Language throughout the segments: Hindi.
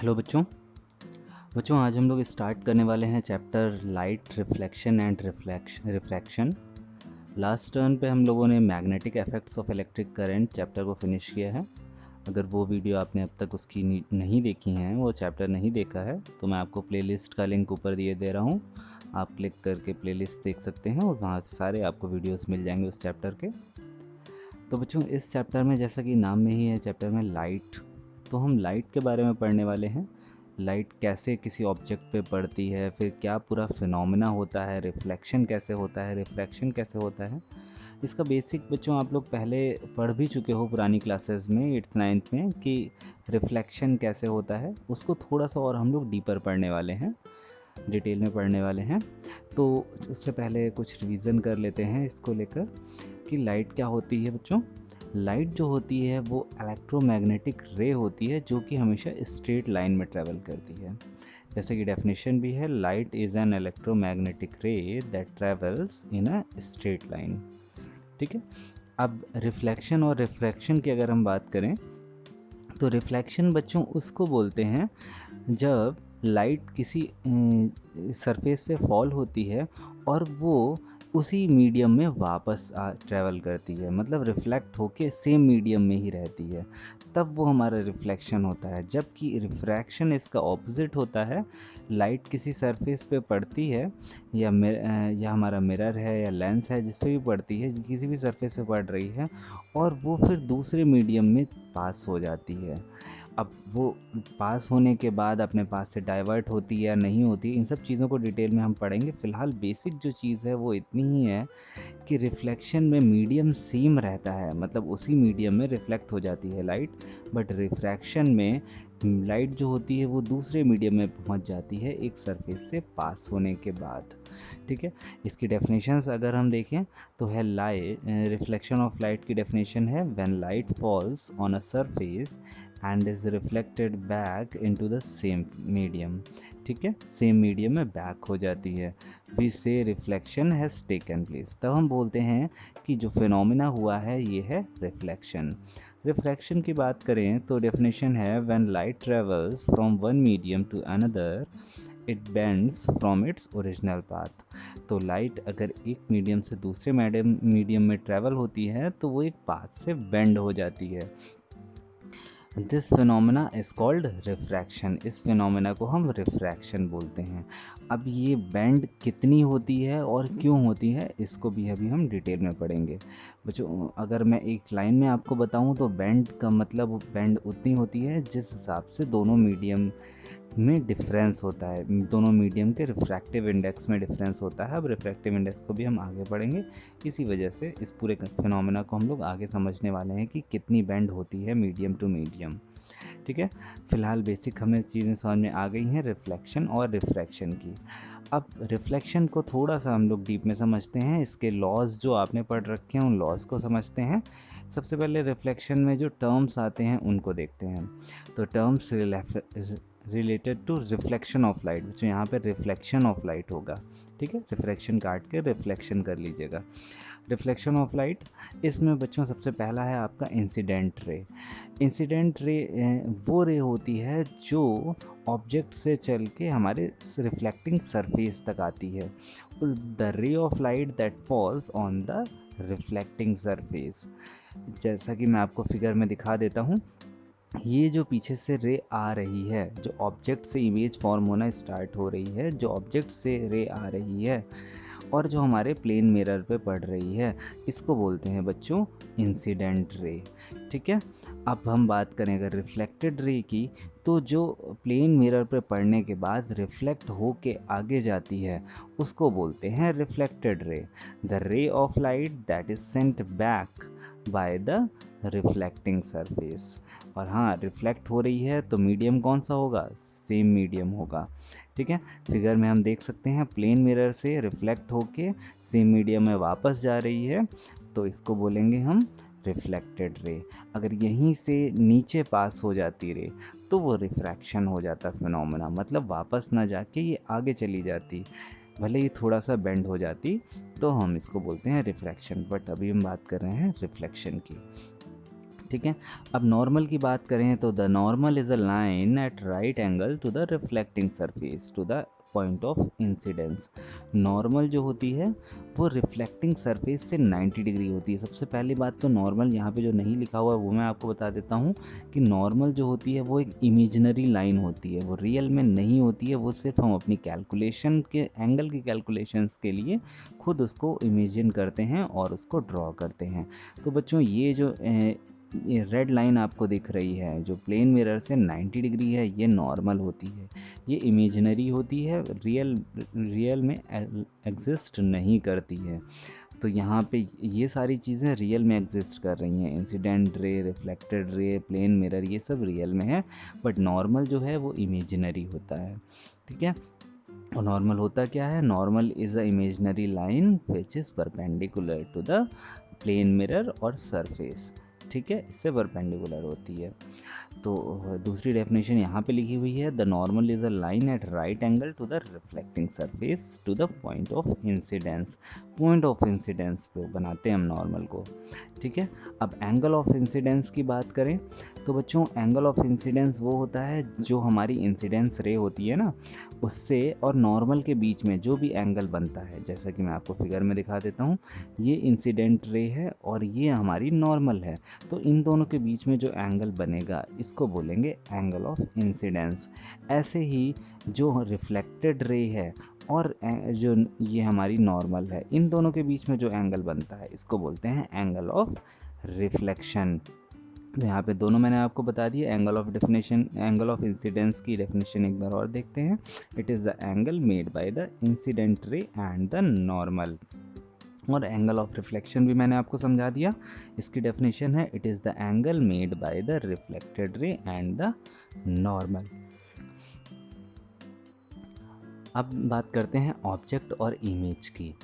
हेलो बच्चों। आज हम लोग स्टार्ट करने वाले हैं chapter light reflection and refraction. Last turn पे हम लोगों ने magnetic effects of electric current chapter को फिनिश किया है। अगर वो वीडियो आपने अब तक उसकी नहीं देखी हैं, वो चैप्टर नहीं देखा है, तो मैं आपको प्लेलिस्ट का लिंक ऊपर दिए दे रहा हूँ। आप क्लिक करके प्लेलिस्ट देख सकते हैं, वहाँ से सारे आपको वीडियोस मिल जाएंगे उस चैप्टर के। तो बच्चों, इस चैप्टर में जैसा कि नाम में ही है, चैप्टर में लाइट, तो हम लाइट के बारे में पढ़ने वाले हैं। लाइट कैसे किसी ऑब्जेक्ट पे पड़ती है, फिर क्या पूरा फिनोमेना होता है, रिफ्लेक्शन कैसे होता है, रिफ्रैक्शन कैसे होता है। इसका बेसिक बच्चों आप लोग पहले पढ़ भी चुके हो पुरानी क्लासेस में, 8th 9th में, कि रिफ्लेक्शन कैसे होता है। उसको थोड़ा सा और हम लोग डीपर पढ़ने वाले हैं, डिटेल में पढ़ने वाले हैं। तो उससे पहले कुछ रिवीजन कर लेते हैं इसको लेकर कि लाइट क्या होती है बच्चों। लाइट जो होती है वो इलेक्ट्रोमैग्नेटिक रे होती है, जो कि हमेशा स्ट्रेट लाइन में ट्रेवल करती है। जैसे कि डेफिनेशन भी है, लाइट इज़ एन इलेक्ट्रोमैग्नेटिक रे that travels in a straight line. ठीक है। अब रिफ्लेक्शन और रिफ्रैक्शन की अगर हम बात करें, तो रिफ्लेक्शन बच्चों उसको बोलते हैं जब लाइट किसी सरफेस से फॉल होती है और वो उसी मीडियम में वापस ट्रैवल करती है, मतलब रिफ्लेक्ट होके सेम मीडियम में ही रहती है, तब वो हमारा रिफ्लेक्शन होता है। जबकि रिफ्रैक्शन इसका ऑपोजिट होता है। लाइट किसी सरफेस पे पड़ती है, या हमारा मिरर है या लेंस है, जिस पे भी पड़ती है, किसी भी सरफेस पे पड़ रही है, और वो फिर दूसरे मीडियम में पास हो जाती है। अब वो पास होने के बाद अपने पास से डाइवर्ट होती है या नहीं होती, इन सब चीज़ों को डिटेल में हम पढ़ेंगे। फ़िलहाल बेसिक जो चीज़ है वो इतनी ही है कि रिफ्लेक्शन में मीडियम सेम रहता है, मतलब उसी मीडियम में रिफ्लेक्ट हो जाती है लाइट। बट रिफ्रैक्शन में लाइट जो होती है वो दूसरे मीडियम में पहुंच जाती है एक सरफेस से पास होने के बाद। ठीक है। इसकी डेफिनेशंस अगर हम देखें तो है, रिफ्लेक्शन ऑफ लाइट की डेफिनेशन है, when light falls on a surface and is reflected back into the same medium. ठीक है, सेम मीडियम में बैक हो जाती है। वी से रिफ्लेक्शन हैज़ टेकन प्लेस, तब हम बोलते हैं कि जो फिनोमिना हुआ है ये है रिफ्लेक्शन। रिफ्लेक्शन की बात करें तो डेफिनेशन है, when light travels from one medium to another it bends from its original path. तो लाइट अगर एक मीडियम से दूसरे मीडियम में ट्रेवल होती है तो वो एक पाथ से बेंड हो जाती है। This phenomena is called refraction. इस फिनोमेना को हम रिफ्रैक्शन बोलते हैं। अब ये बेंड कितनी होती है और क्यों होती है, इसको भी अभी हम डिटेल में पढ़ेंगे बच्चों। अगर मैं एक लाइन में आपको बताऊं तो बेंड का मतलब बेंड उतनी होती है जिस हिसाब से दोनों मीडियम में डिफरेंस होता है, दोनों मीडियम के रिफ्रैक्टिव इंडेक्स में डिफरेंस होता है। अब रिफ्रैक्टिव इंडेक्स को भी हम आगे पढ़ेंगे। इसी वजह से इस पूरे फिनोमेना को हम लोग आगे समझने वाले हैं कि कितनी बेंड होती है मीडियम टू मीडियम। ठीक है। फिलहाल बेसिक हमें चीज़ें समझ में आ गई हैं रिफ्लेक्शन और रिफ्रैक्शन की। अब रिफ्लेक्शन को थोड़ा सा हम लोग डीप में समझते हैं, इसके लॉज जो आपने पढ़ रखे हैं उन लॉज को समझते हैं। सबसे पहले रिफ्लेक्शन में जो टर्म्स आते हैं उनको देखते हैं। तो terms related to reflection of light, जो यहाँ पे रिफ्लेक्शन ऑफ लाइट होगा। ठीक है, रिफ्लेक्शन काट के रिफ्लेक्शन कर लीजिएगा। रिफ्लेक्शन ऑफ लाइट, इसमें बच्चों सबसे पहला है आपका इंसिडेंट रे। इंसिडेंट रे वो रे होती है जो ऑब्जेक्ट से चल के हमारे रिफ्लेक्टिंग सरफेस तक आती है। The ray of light that falls on the reflecting surface. जैसा कि मैं आपको फिगर में दिखा देता हूँ, ये जो पीछे से रे आ रही है, जो ऑब्जेक्ट से इमेज फॉर्म होना स्टार्ट हो रही है, जो ऑब्जेक्ट से रे आ रही है और जो हमारे प्लेन मिरर पे पड़ रही है, इसको बोलते हैं बच्चों इंसिडेंट रे। ठीक है। अब हम बात करें अगर रिफ्लेक्टेड रे की, तो जो प्लेन मिरर पे पड़ने के बाद रिफ्लेक्ट हो के आगे जाती है उसको बोलते हैं reflected ray. The ray of light that is sent back by the reflecting surface. और हाँ, रिफ्लेक्ट हो रही है तो मीडियम कौन सा होगा, सेम मीडियम होगा। ठीक है। फिगर में हम देख सकते हैं प्लेन मिरर से रिफ्लेक्ट होके सेम मीडियम में वापस जा रही है, तो इसको बोलेंगे हम रिफ्लेक्टेड रे। अगर यहीं से नीचे पास हो जाती रे तो वो रिफ्रैक्शन हो जाता फिनोमेना, मतलब वापस ना जाके ये आगे चली जाती, भले ही थोड़ा सा बेंड हो जाती, तो हम इसको बोलते हैं रिफ्रैक्शन। बट अभी हम बात कर रहे हैं रिफ्लेक्शन की। ठीक है। अब नॉर्मल की बात करें तो the normal is a line at right angle to the reflecting surface to the point of incidence. Normal जो होती है वो रिफ्लेक्टिंग सरफेस से 90 डिग्री होती है। सबसे पहली बात तो नॉर्मल यहाँ पे जो नहीं लिखा हुआ है वो मैं आपको बता देता हूँ कि नॉर्मल जो होती है वो एक इमेजिनरी लाइन होती है, वो रियल में नहीं होती है। वो सिर्फ हम अपनी कैलकुलेशन के एंगल की कैलकुलेशंस के लिए खुद उसको इमेजिन करते हैं और उसको ड्रॉ करते हैं। तो बच्चों ये रेड लाइन आपको दिख रही है जो प्लेन मिरर से 90 डिग्री है, ये नॉर्मल होती है, ये इमेजिनरी होती है, रियल में एग्जिस्ट नहीं करती है। तो यहाँ पे ये सारी चीज़ें रियल में एग्जिस्ट कर रही हैं, incident ray, reflected ray, plane mirror, ये सब रियल में है, बट नॉर्मल जो है वो इमेजिनरी होता है। ठीक है। और नॉर्मल होता क्या है? Normal is a imaginary line which is perpendicular to the plane mirror और सरफेस। ठीक है, इससे परपेंडिकुलर होती है। तो दूसरी डेफिनेशन यहाँ पे लिखी हुई है, the normal is a line at right angle to the reflecting surface to the point of incidence. Point of incidence पे बनाते हैं हम नॉर्मल को। ठीक है। अब एंगल ऑफ इंसिडेंस की बात करें तो बच्चों एंगल ऑफ इंसिडेंस वो होता है जो हमारी इंसिडेंस रे होती है ना, उससे और नॉर्मल के बीच में जो भी एंगल बनता है, जैसा कि मैं आपको फिगर में दिखा देता हूँ, ये इंसिडेंट रे है और ये हमारी नॉर्मल है। तो इन दोनों के बीच में जो एंगल बनेगा इसको बोलेंगे एंगल ऑफ इंसिडेंस। ऐसे ही जो रिफ्लेक्टेड रे है और जो ये हमारी नॉर्मल है, इन दोनों के बीच में जो एंगल बनता है इसको बोलते हैं एंगल ऑफ रिफ्लेक्शन। तो यहाँ पे दोनों मैंने आपको बता दिया। एंगल ऑफ इंसिडेंस की डेफिनेशन एक बार और देखते हैं। It is the angle made by the incident रे एंड द नॉर्मल। और एंगल ऑफ रिफ्लेक्शन भी मैंने आपको समझा दिया। इसकी डेफिनेशन है, it is the angle made by the reflected ray and the normal. अब बात करते हैं ऑब्जेक्ट और इमेज की।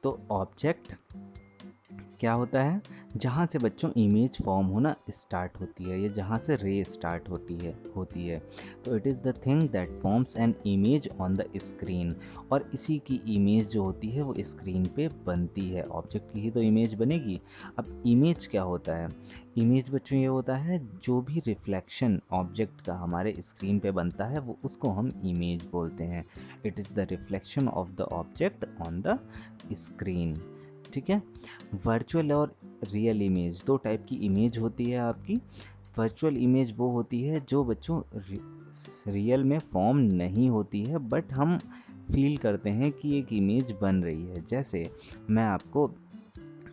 तो ऑब्जेक्ट क्या होता है? जहाँ से बच्चों इमेज फॉर्म होना स्टार्ट होती है, या जहाँ से रे स्टार्ट होती है। तो it is the thing that forms an image on the screen. और इसी की इमेज जो होती है वो स्क्रीन पे बनती है। ऑब्जेक्ट की ही तो इमेज बनेगी। अब इमेज क्या होता है? इमेज बच्चों ये होता है जो भी रिफ्लेक्शन ऑब्जेक्ट का हमारे स्क्रीन पे बनता है वो उसको हम इमेज बोलते हैं। It is the reflection of the object on the screen. ठीक है। वर्चुअल और रियल इमेज, दो टाइप की इमेज होती है आपकी। वर्चुअल इमेज वो होती है जो बच्चों रियल में फॉर्म नहीं होती है, बट हम फील करते हैं कि एक इमेज बन रही है। जैसे मैं आपको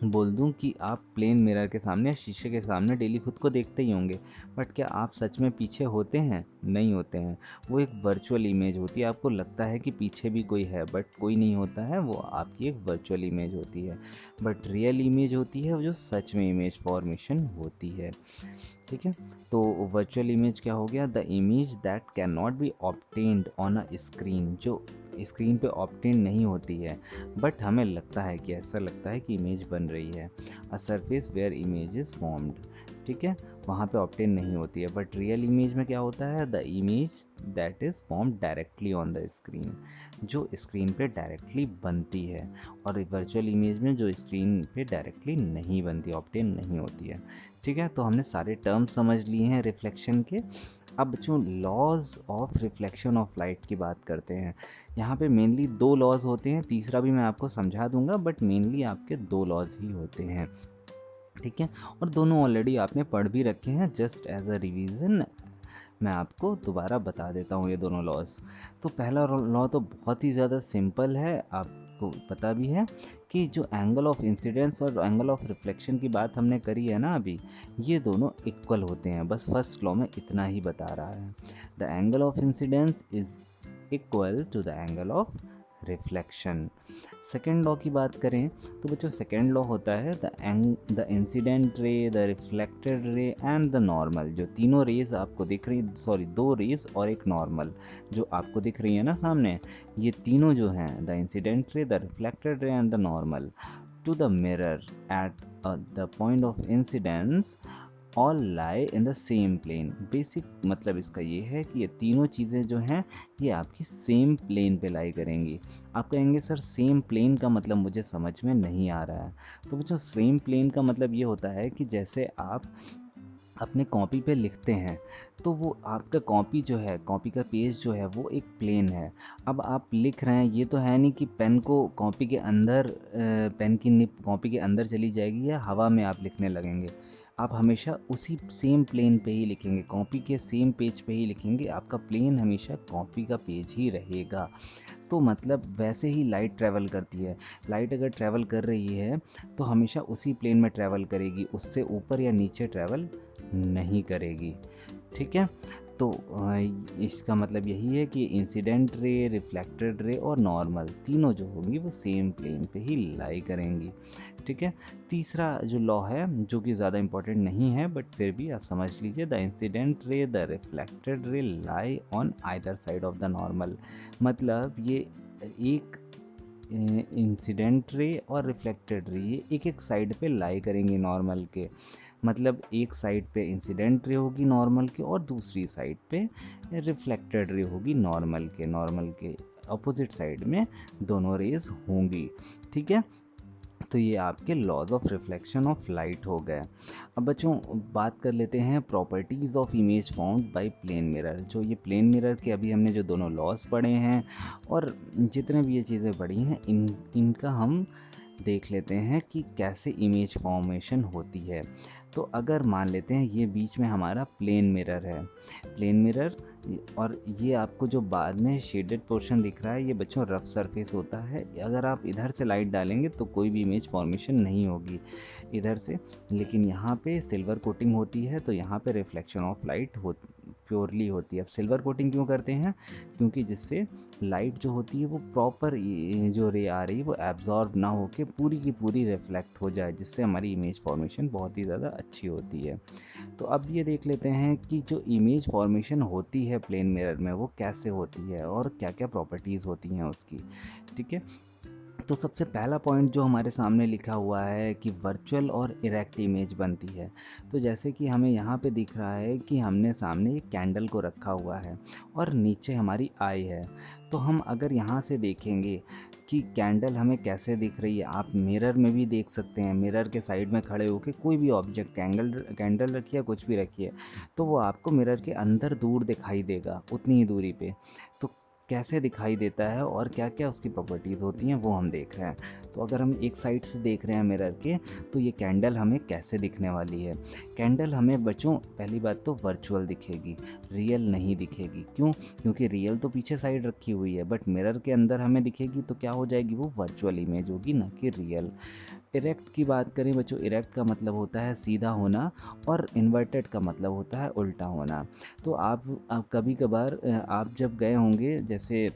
बोल दूं कि आप प्लेन मिरर के सामने, शीशे के सामने डेली खुद को देखते ही होंगे, बट क्या आप सच में पीछे होते हैं? नहीं होते हैं। वो एक वर्चुअल इमेज होती है। आपको लगता है कि पीछे भी कोई है, बट कोई नहीं होता है, वो आपकी एक वर्चुअल इमेज होती है। बट रियल इमेज होती है जो सच में इमेज फॉर्मेशन होती है। ठीक है। तो वर्चुअल इमेज क्या हो गया? The image that can not be obtained on a screen, जो स्क्रीन पे ऑब्टेन नहीं होती है, बट हमें लगता है कि ऐसा लगता है कि इमेज बन रही है। A surface where image is formed. ठीक है, वहाँ पे ऑब्टेन नहीं होती है। बट रियल इमेज में क्या होता है? The image that is form directly on the screen, जो स्क्रीन पे डायरेक्टली बनती है। और वर्चुअल इमेज में जो स्क्रीन पे डायरेक्टली नहीं बनती, ऑब्टेन नहीं होती है। ठीक है। तो हमने सारे टर्म्स समझ लिए हैं रिफ्लेक्शन के। अब बच्चों laws of reflection of light की बात करते हैं। यहाँ पे मेनली दो लॉज होते हैं, तीसरा भी मैं आपको समझा दूंगा, बट मेनली आपके दो लॉज ही होते हैं। ठीक है। और दोनों ऑलरेडी आपने पढ़ भी रखे हैं। जस्ट एज अ रिवीजन मैं आपको दोबारा बता देता हूँ ये दोनों लॉज। तो पहला लॉ तो बहुत ही ज़्यादा सिंपल है, आपको पता भी है कि जो एंगल ऑफ इंसिडेंस और एंगल ऑफ रिफ्लेक्शन की बात हमने करी है ना अभी, ये दोनों इक्वल होते हैं। बस फर्स्ट लॉ में इतना ही बता रहा है। The angle of incidence is equal to the angle of reflection. Second law की बात करें तो बच्चों सेकेंड लॉ होता है the incident ray, the reflected ray and the normal. जो तीनों रेज आपको दिख रही, सॉरी दो रेज और एक नॉर्मल जो आपको दिख रही है ना सामने, ये तीनों जो हैं the incident ray, the reflected ray and the normal to the mirror at the point of incidence all lie in the same plane. Basic मतलब इसका ये है कि ये तीनों चीज़ें जो हैं ये आपकी सेम प्लेन पे लाई करेंगी। आप कहेंगे सर सेम प्लेन का मतलब मुझे समझ में नहीं आ रहा है। तो बच्चों सेम प्लेन का मतलब ये होता है कि जैसे आप अपने कॉपी पे लिखते हैं तो वो आपका कॉपी जो है, कॉपी का पेज जो है वो एक प्लेन है। अब आप लिख रहे हैं, ये तो है नहीं कि पेन को कॉपी के अंदर पेन की निब कॉपी के अंदर चली जाएगी या हवा में आप लिखने लगेंगे। आप हमेशा उसी सेम प्लेन पे ही लिखेंगे, कॉपी के सेम पेज पे ही लिखेंगे। आपका प्लेन हमेशा कॉपी का पेज ही रहेगा। तो मतलब वैसे ही लाइट ट्रैवल करती है। लाइट अगर ट्रैवल कर रही है तो हमेशा उसी प्लेन में ट्रैवल करेगी, उससे ऊपर या नीचे ट्रैवल नहीं करेगी। ठीक है, तो इसका मतलब यही है कि इंसिडेंट रे, रिफ्लेक्टेड रे और नॉर्मल तीनों जो होंगी वो सेम प्लेन पे ही लाई करेंगी। ठीक है, तीसरा जो लॉ है जो कि ज़्यादा इम्पोर्टेंट नहीं है बट फिर भी आप समझ लीजिए, the incident ray the reflected रे lie on either side of the normal. मतलब ये एक इंसिडेंट रे और रिफ्लेक्टेड रे ये एक एक साइड पे लाई करेंगे नॉर्मल के। मतलब एक साइड पे इंसिडेंट रे होगी नॉर्मल के और दूसरी साइड पे रिफ्लेक्टेड रे होगी नॉर्मल के अपोजिट साइड में दोनों रेज होंगी। ठीक है, तो ये आपके laws of reflection of light हो गए। अब बच्चों बात कर लेते हैं properties of image found by plane mirror. जो ये प्लेन मिरर के अभी हमने जो दोनों लॉज पढ़े हैं और जितने भी ये चीज़ें पढ़ी हैं इनका हम देख लेते हैं कि कैसे इमेज फॉर्मेशन होती है। तो अगर मान लेते हैं ये बीच में हमारा प्लेन मिरर है, प्लेन मिरर, और ये आपको जो बाद में शेडेड पोर्शन दिख रहा है ये बच्चों रफ सरफेस होता है। अगर आप इधर से लाइट डालेंगे तो कोई भी इमेज फॉर्मेशन नहीं होगी इधर से, लेकिन यहाँ पे सिल्वर कोटिंग होती है तो यहाँ पे रिफ्लेक्शन ऑफ लाइट प्योरली होती है। अब सिल्वर कोटिंग क्यों करते हैं? क्योंकि जिससे लाइट जो होती है वो प्रॉपर जो रे आ रही है वो एब्जॉर्ब ना होके पूरी की पूरी रिफ्लेक्ट हो जाए, जिससे हमारी इमेज फॉर्मेशन बहुत ही ज़्यादा अच्छी होती है। तो अब ये देख लेते हैं कि जो इमेज फॉर्मेशन होती है प्लेन मिरर में वो कैसे होती है और क्या क्या प्रॉपर्टीज़ होती हैं उसकी। ठीक है, तो सबसे पहला पॉइंट जो हमारे सामने लिखा हुआ है कि वर्चुअल और इरेक्ट इमेज बनती है। तो जैसे कि हमें यहाँ पे दिख रहा है कि हमने सामने एक कैंडल को रखा हुआ है और नीचे हमारी आई है। तो हम अगर यहाँ से देखेंगे कि कैंडल हमें कैसे दिख रही है, आप मिरर में भी देख सकते हैं। मिरर के साइड में खड़े होकर कोई भी ऑब्जेक्ट, कैंडल रखिए कुछ भी रखिए, तो वो आपको मिरर के अंदर दूर दिखाई देगा उतनी ही दूरी पे। तो कैसे दिखाई देता है और क्या क्या उसकी प्रॉपर्टीज़ होती हैं वो हम देख रहे हैं। तो अगर हम एक साइड से देख रहे हैं मिरर के, तो ये कैंडल हमें कैसे दिखने वाली है। कैंडल हमें बच्चों पहली बात तो वर्चुअल दिखेगी, रियल नहीं दिखेगी। क्यों? क्योंकि रियल तो पीछे साइड रखी हुई है, बट मिरर के अंदर हमें दिखेगी तो क्या हो जाएगी, वो वर्चुअल इमेज होगी ना कि रियल। इरेक्ट की बात करें बच्चों, इरेक्ट का मतलब होता है सीधा होना और इन्वर्टेड का मतलब होता है उल्टा होना। तो आप कभी कभार आप जब गए होंगे जैसे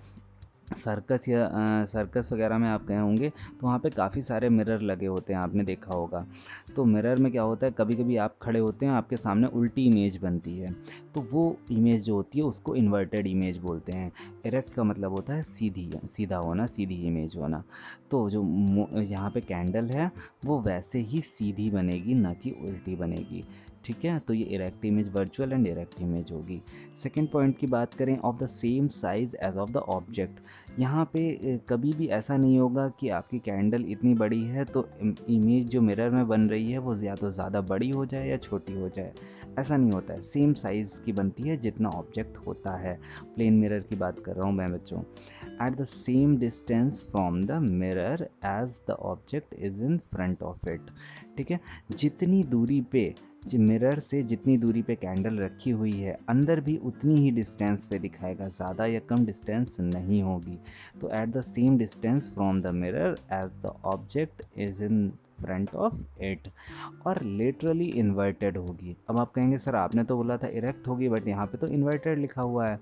सर्कस वगैरह में आप गए होंगे तो वहाँ पे काफ़ी सारे मिरर लगे होते हैं, आपने देखा होगा। तो मिरर में क्या होता है, कभी कभी आप खड़े होते हैं, आपके सामने उल्टी इमेज बनती है, तो वो इमेज जो होती है उसको इन्वर्टेड इमेज बोलते हैं। इरेक्ट का मतलब होता है सीधा होना, सीधी इमेज होना। तो जो यहाँ पे कैंडल है वो वैसे ही सीधी बनेगी ना कि उल्टी बनेगी। ठीक है, तो ये erect image virtual and erect image होगी। सेकेंड पॉइंट की बात करें, of the same size as of the object. यहाँ पे कभी भी ऐसा नहीं होगा कि आपकी कैंडल इतनी बड़ी है तो इमेज जो मिरर में बन रही है वो या तो ज़्यादा बड़ी हो जाए या छोटी हो जाए, ऐसा नहीं होता है। सेम साइज़ की बनती है जितना ऑब्जेक्ट होता है। प्लेन मिरर की बात कर रहा हूँ मैं बच्चों। At the same distance from the mirror as the object is in front of it. ठीक है, जितनी दूरी पे मिरर से जितनी दूरी पे कैंडल रखी हुई है अंदर भी उतनी ही डिस्टेंस पे दिखाएगा, ज़्यादा या कम डिस्टेंस नहीं होगी। तो at the same distance from the mirror as the object is in front of it, और लेटरली इन्वर्टेड होगी। अब आप कहेंगे सर आपने तो बोला था इरेक्ट होगी बट यहाँ पे तो इन्वर्टेड लिखा हुआ है।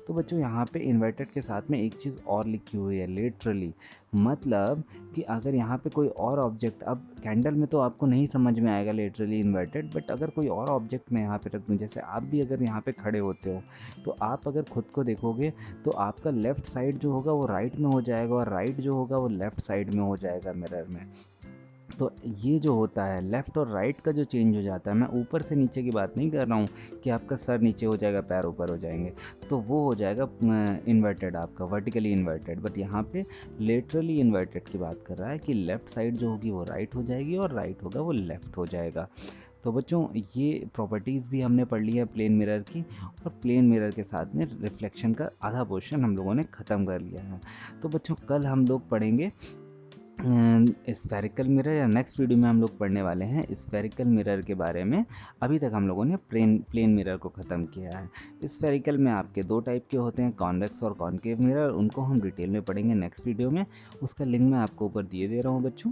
तो बच्चों यहाँ पे इन्वर्टेड के साथ में एक चीज़ और लिखी हुई है, लेटरली। मतलब कि अगर यहाँ पे कोई और ऑब्जेक्ट, अब कैंडल में तो आपको नहीं समझ में आएगा लेटरली इन्वर्टेड, बट अगर कोई और ऑब्जेक्ट मैं यहाँ पे रख दूँ, जैसे आप भी अगर यहाँ पे खड़े होते हो तो आप अगर खुद को देखोगे तो आपका लेफ़्ट साइड जो होगा वो राइट में हो जाएगा और राइट जो होगा वो लेफ़्ट साइड में हो जाएगा मिरर में। तो ये जो होता है लेफ़्ट और राइट का जो चेंज हो जाता है, मैं ऊपर से नीचे की बात नहीं कर रहा हूँ कि आपका सर नीचे हो जाएगा पैर ऊपर हो जाएंगे, तो वो हो जाएगा इन्वर्टेड, आपका वर्टिकली इन्वर्टेड। बट यहाँ पे लेटरली इन्वर्टेड की बात कर रहा है कि लेफ़्ट साइड जो होगी वो राइट हो जाएगी और राइट होगा वो लेफ़्ट हो जाएगा। तो बच्चों ये प्रॉपर्टीज़ भी हमने पढ़ ली है प्लेन मिरर की, और प्लेन मिरर के साथ में रिफ्लेक्शन का आधा पोर्शन हम लोगों ने ख़त्म कर लिया है। तो बच्चों कल हम लोग पढ़ेंगे स्फेरिकल मिरर, या नेक्स्ट वीडियो में हम लोग पढ़ने वाले हैं स्फेरिकल मिरर के बारे में। अभी तक हम लोगों ने प्लेन मिरर को ख़त्म किया है। स्फेरिकल में आपके दो टाइप के होते हैं, कॉन्वेक्स और कॉन्केव मिरर, उनको हम डिटेल में पढ़ेंगे नेक्स्ट वीडियो में। उसका लिंक मैं आपको ऊपर दिए दे रहा हूँ बच्चों।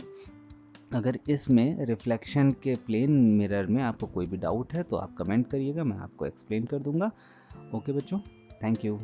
अगर इसमें रिफ्लेक्शन के प्लेन मिरर में आपको कोई भी डाउट है तो आप कमेंट करिएगा, मैं आपको एक्सप्लेन कर दूंगा। ओके बच्चों, थैंक यू।